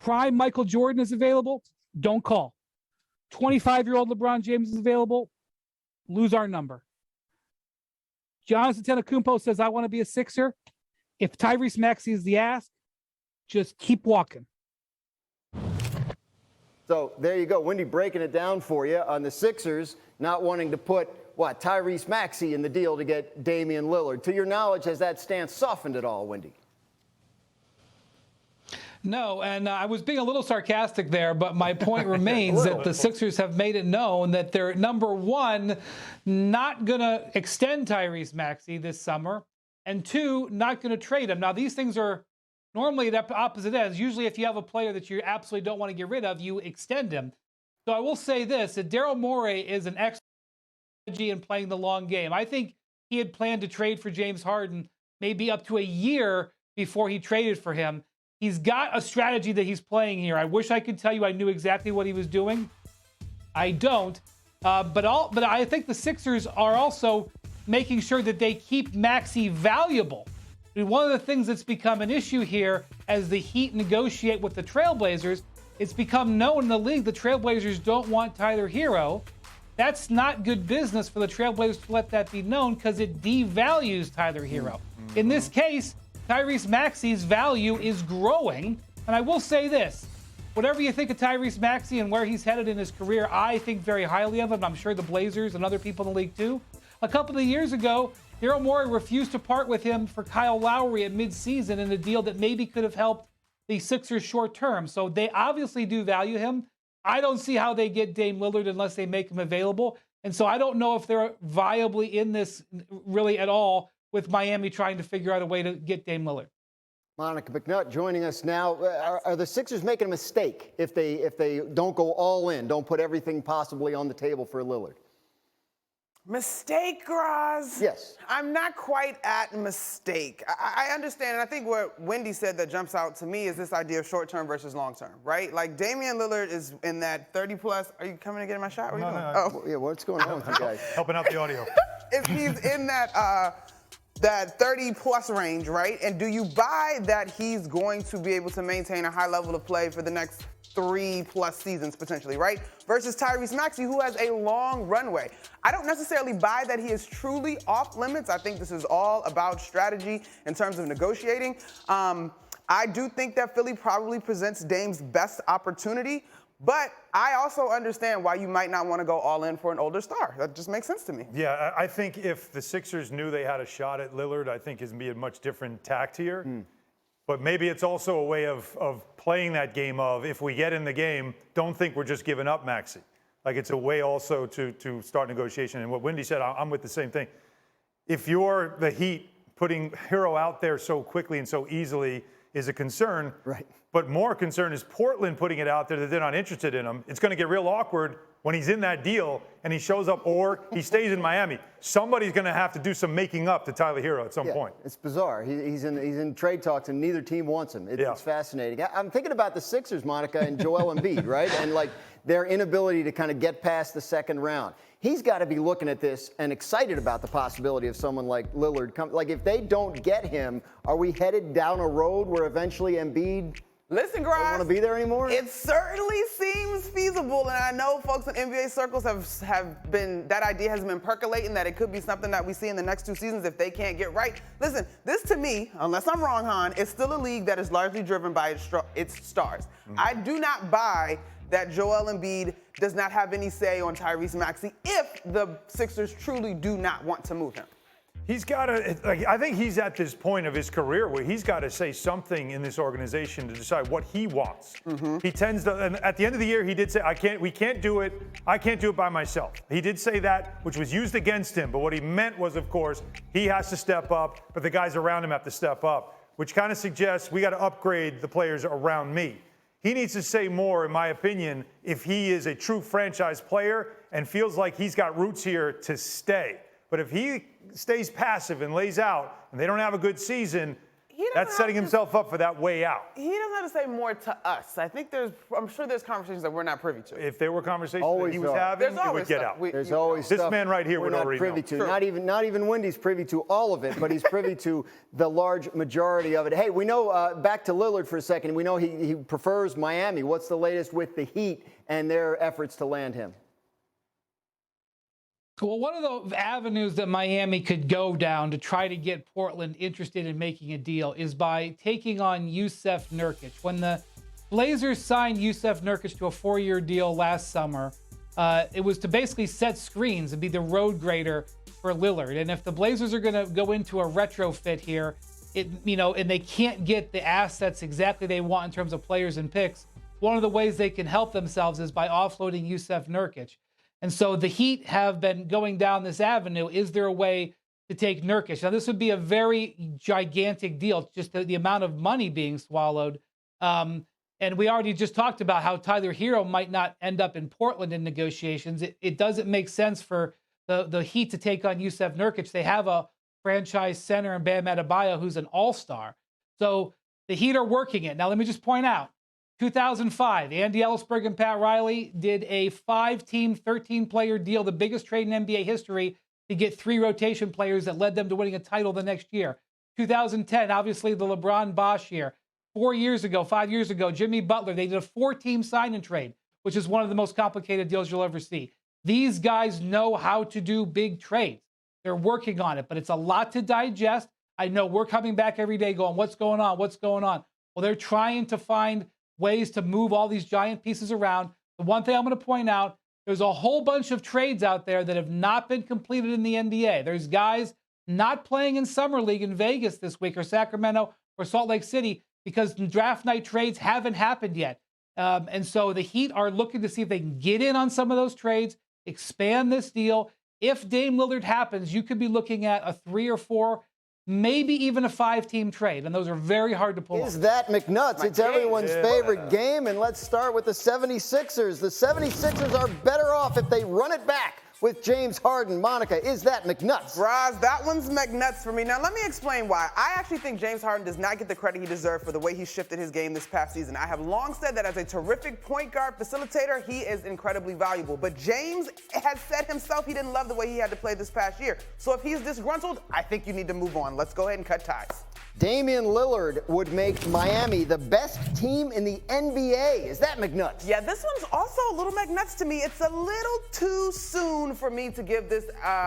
prime Michael Jordan is available, don't call. 25-year-old LeBron James is available, lose our number. Giannis Antetokounmpo says, I want to be a Sixer. If Tyrese Maxey is the ask, just keep walking. So there you go. Windy breaking it down for you on the Sixers not wanting to put, Tyrese Maxey in the deal to get Damian Lillard. To your knowledge, has that stance softened at all, Windy? No, and I was being a little sarcastic there, but my point remains that the Sixers have made it known that they're, number one, not going to extend Tyrese Maxey this summer, and two, not going to trade him. Now, these things are normally at opposite ends. Usually, if you have a player that you absolutely don't want to get rid of, you extend him. So I will say this, that Daryl Morey is an excellent strategy in playing the long game. I think he had planned to trade for James Harden maybe up to a year before he traded for him. He's got a strategy that he's playing here. I wish I could tell you I knew exactly what he was doing. I don't. But I think the Sixers are also making sure that they keep Maxey valuable. I mean, one of the things that's become an issue here as the Heat negotiate with the Trailblazers, it's become known in the league the Trailblazers don't want Tyler Hero. That's not good business for the Trailblazers to let that be known because it devalues Tyler Hero. In this case, Tyrese Maxey's value is growing. And I will say this, whatever you think of Tyrese Maxey and where he's headed in his career, I think very highly of him. I'm sure the Blazers and other people in the league too. A couple of years ago, Daryl Morey refused to part with him for Kyle Lowry at midseason in a deal that maybe could have helped the Sixers short term. So they obviously do value him. I don't see how they get Dame Lillard unless they make him available. And so I don't know if they're viably in this really at all, with Miami trying to figure out a way to get Dame Lillard. Monica McNutt joining us now. Are the Sixers making a mistake if they don't go all in, don't put everything possibly on the table for Lillard? Mistake, Graz? Yes. I'm not quite at mistake. I understand, and I think what Wendy said that jumps out to me is this idea of short-term versus long-term, right? Like, Damian Lillard is in that 30-plus. Are you coming to get in my shot? What are you doing? Oh, yeah, what's going on with you guys? Helping out the audio. If he's in that 30-plus range, right? And do you buy that he's going to be able to maintain a high level of play for the next 3+ seasons potentially, right? Versus Tyrese Maxey, who has a long runway. I don't necessarily buy that he is truly off limits. I think this is all about strategy in terms of negotiating. I do think that Philly probably presents Dame's best opportunity, but I also understand why you might not want to go all in for an older star. That just makes sense to me. Yeah, I think if the Sixers knew they had a shot at Lillard, I think it'd be a much different tact here. But maybe it's also a way of playing that game of, if we get in the game, don't think we're just giving up Maxey. Like, it's a way also to start negotiation. And what Wendy said, I'm with the same thing. If you're the Heat, putting Hero out there so quickly and so easily is a concern. Right. But more concern is Portland putting it out there that they're not interested in him. It's going to get real awkward when he's in that deal and he shows up or he stays in Miami. Somebody's going to have to do some making up to Tyler Hero at some point. It's bizarre. He's in trade talks and neither team wants him. It's fascinating. I'm thinking about the Sixers, Monica, and Joel Embiid, right? And like their inability to kind of get past the second round. He's got to be looking at this and excited about the possibility of someone like Lillard. Like, if they don't get him, are we headed down a road where eventually Embiid Listen, don't want to be there anymore? It certainly seems feasible, and I know folks in NBA circles have been, that idea has been percolating, that it could be something that we see in the next 2 seasons if they can't get right. Listen, this to me, unless I'm wrong, Hahn, is still a league that is largely driven by its stars. I do not buy that Joel Embiid does not have any say on Tyrese Maxey if the Sixers truly do not want to move him. He's got to, like, I think he's at this point of his career where he's got to say something in this organization to decide what he wants. He tends to, and at the end of the year, he did say, we can't do it. I can't do it by myself. He did say that, which was used against him. But what he meant was, of course, he has to step up, but the guys around him have to step up, which kind of suggests we got to upgrade the players around me. He needs to say more, in my opinion, if he is a true franchise player and feels like he's got roots here to stay. But if he stays passive and lays out and they don't have a good season, That's setting himself up for that way out. He doesn't have to say more to us. I think I'm sure there's conversations that we're not privy to. If there were conversations Always that he was are. having, it would get stuff out. There's always This stuff man right here we're would not already privy know. to. Not even Wendy's privy to all of it, but he's privy to the large majority of it. Hey, we know, back to Lillard for a second, we know he prefers Miami. What's the latest with the Heat and their efforts to land him? Well, one of the avenues that Miami could go down to try to get Portland interested in making a deal is by taking on Jusuf Nurkic. When the Blazers signed Jusuf Nurkic to a 4-year deal last summer, it was to basically set screens and be the road grader for Lillard. And if the Blazers are going to go into a retrofit here, and they can't get the assets exactly they want in terms of players and picks, one of the ways they can help themselves is by offloading Jusuf Nurkic. And so the Heat have been going down this avenue. Is there a way to take Nurkic? Now, this would be a very gigantic deal, just the amount of money being swallowed. And we already just talked about how Tyler Hero might not end up in Portland in negotiations. It doesn't make sense for the Heat to take on Jusuf Nurkic. They have a franchise center in Bam Adebayo who's an all-star. So the Heat are working it. Now, let me just point out, 2005, Andy Ellisberg and Pat Riley did a 5-team, 13-player deal, the biggest trade in NBA history, to get 3 rotation players that led them to winning a title the next year. 2010, obviously the LeBron Bosh year. 5 years ago, Jimmy Butler, they did a 4-team sign and trade, which is one of the most complicated deals you'll ever see. These guys know how to do big trades. They're working on it, but it's a lot to digest. I know we're coming back every day going, what's going on? What's going on? Well, they're trying to find ways to move all these giant pieces around. The one thing I'm going to point out, there's a whole bunch of trades out there that have not been completed in the NBA. There's guys not playing in Summer League in Vegas this week or Sacramento or Salt Lake City because draft night trades haven't happened yet. And so the Heat are looking to see if they can get in on some of those trades, expand this deal. If Dame Lillard happens, you could be looking at a 3 or 4, maybe even a 5-team trade, and those are very hard to pull off. Is that McNuts? It's everyone's favorite game, and let's start with the 76ers. The 76ers are better off if they run it back with James Harden. Monica, is that McNuts? Roz, that one's McNuts for me. Now, let me explain why. I actually think James Harden does not get the credit he deserves for the way he shifted his game this past season. I have long said that as a terrific point guard facilitator, he is incredibly valuable. But James has said himself he didn't love the way he had to play this past year. So if he's disgruntled, I think you need to move on. Let's go ahead and cut ties. Damian Lillard would make Miami the best team in the NBA. Is that McNuts? Yeah, this one's also a little McNuts to me. It's a little too soon for me to give this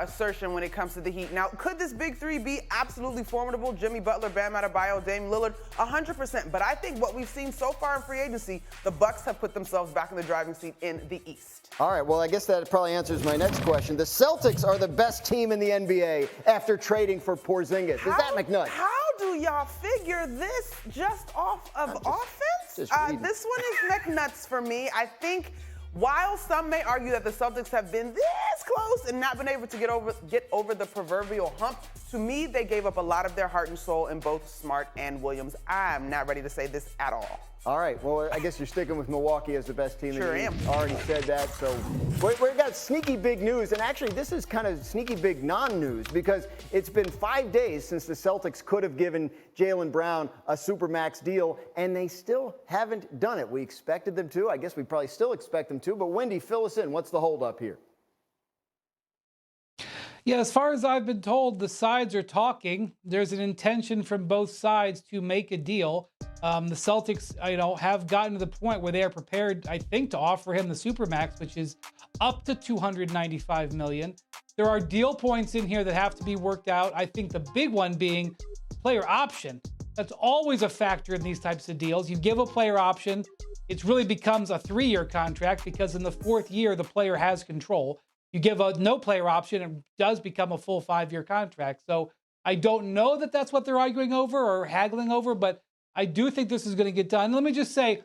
assertion when it comes to the Heat. Now, could this big three be absolutely formidable? Jimmy Butler, Bam Adebayo, Dame Lillard, 100%. But I think what we've seen so far in free agency, the Bucks have put themselves back in the driving seat in the East. All right, well, I guess that probably answers my next question. The Celtics are the best team in the NBA after trading for Porzingis. Is that McNuts? How do y'all figure this just off of offense? This one is McNuts for me. I think while some may argue that the Celtics have been this close and not been able to get over the proverbial hump, to me, they gave up a lot of their heart and soul in both Smart and Williams. I'm not ready to say this at all. All right, well, I guess you're sticking with Milwaukee as the best team in the Sure am. Already said that, so we've got sneaky big news, and actually this is kind of sneaky big non-news because it's been 5 days since the Celtics could have given Jaylen Brown a Supermax deal, and they still haven't done it. We expected them to. I guess we probably still expect them to, but Wendy, fill us in. What's the holdup here? Yeah, as far as I've been told, the sides are talking. There's an intention from both sides to make a deal. The Celtics, have gotten to the point where they are prepared, I think, to offer him the Supermax, which is up to $295 million. There are deal points in here that have to be worked out. I think the big one being player option. That's always a factor in these types of deals. You give a player option, it really becomes a 3-year contract because in the 4th year, the player has control. You give a no player option, it does become a full 5-year contract. So I don't know that that's what they're arguing over or haggling over, but I do think this is going to get done. Let me just say,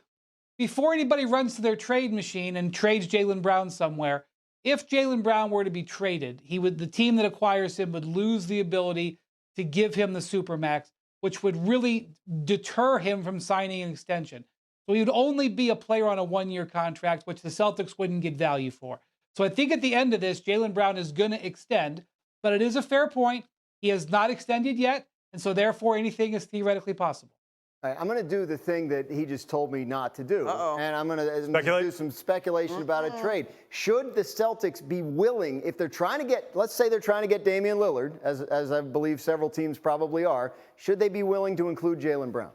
before anybody runs to their trade machine and trades Jaylen Brown somewhere, if Jaylen Brown were to be traded, the team that acquires him would lose the ability to give him the Supermax, which would really deter him from signing an extension. So he would only be a player on a 1-year contract, which the Celtics wouldn't get value for. So I think at the end of this, Jaylen Brown is going to extend, but it is a fair point. He has not extended yet. And so therefore anything is theoretically possible. All right, I'm going to do the thing that he just told me not to do. And I'm going to do some speculation about a trade. Should the Celtics be willing, if they're trying to get, let's say they're trying to get Damian Lillard, as I believe several teams probably are, should they be willing to include Jaylen Brown?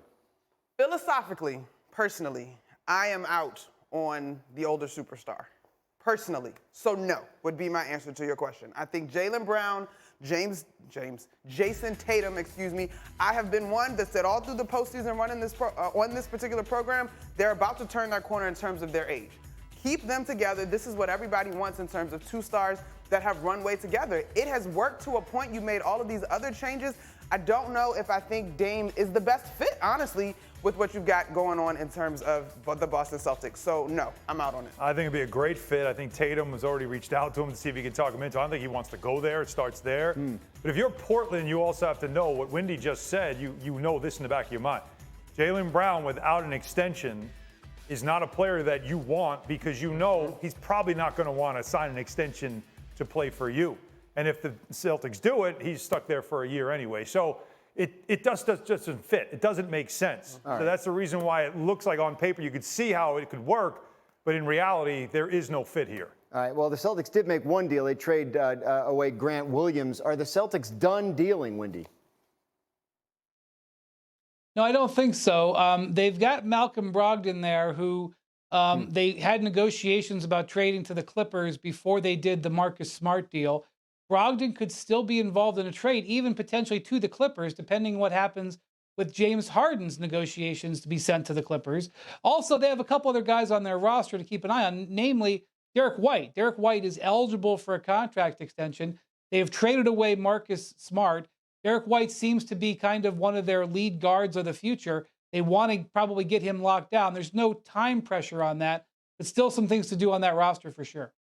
Philosophically, personally, I am out on the older superstar. Personally. So no would be my answer to your question. I think Jaylen Brown, Jason Tatum, I have been one that said all through the postseason running this on this particular program, they're about to turn that corner in terms of their age. Keep them together. This is what everybody wants in terms of two stars that have runway together. It has worked to a point. You made all of these other changes. I don't know if I think Dame is the best fit, honestly, with what you've got going on in terms of the Boston Celtics. So, no, I'm out on it. I think it'd be a great fit. I think Tatum has already reached out to him to see if he can talk him into it. I don't think he wants to go there. It starts there. But if you're Portland, you also have to know what Windy just said. You know this in the back of your mind. Jaylen Brown, without an extension, is not a player that you want because you know he's probably not going to want to sign an extension to play for you. And if the Celtics do it, he's stuck there for a year anyway. So it just doesn't fit. It doesn't make sense. So that's the reason why it looks like on paper you could see how it could work, but in reality, there is no fit here. All right, well, the Celtics did make one deal. They trade away Grant Williams. Are the Celtics done dealing, Windy? No, I don't think so. They've got Malcolm Brogdon there who they had negotiations about trading to the Clippers before they did the Marcus Smart deal. Brogdon could still be involved in a trade, even potentially to the Clippers, depending what happens with James Harden's negotiations to be sent to the Clippers. Also, they have a couple other guys on their roster to keep an eye on, namely Derek White. Derek White is eligible for a contract extension. They have traded away Marcus Smart. Derek White seems to be kind of one of their lead guards of the future. They want to probably get him locked down. There's no time pressure on that, but still some things to do on that roster for sure.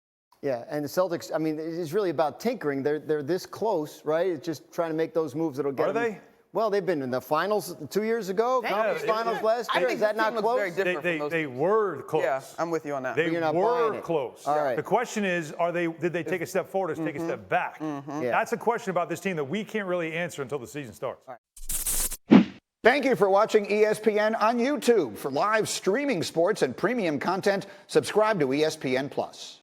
Yeah, and the Celtics, I mean, it's really about tinkering. They're this close, right? It's just trying to make those moves that'll get them. Are they? Well, they've been in the finals 2 years ago, conference finals last year. Is that not close? They were close. Yeah, I'm with you on that. They were close. All right. The question is, did they take a step forward or take a step back? Yeah. That's a question about this team that we can't really answer until the season starts. Thank you for watching ESPN on YouTube. For live streaming sports and premium content, subscribe to ESPN+.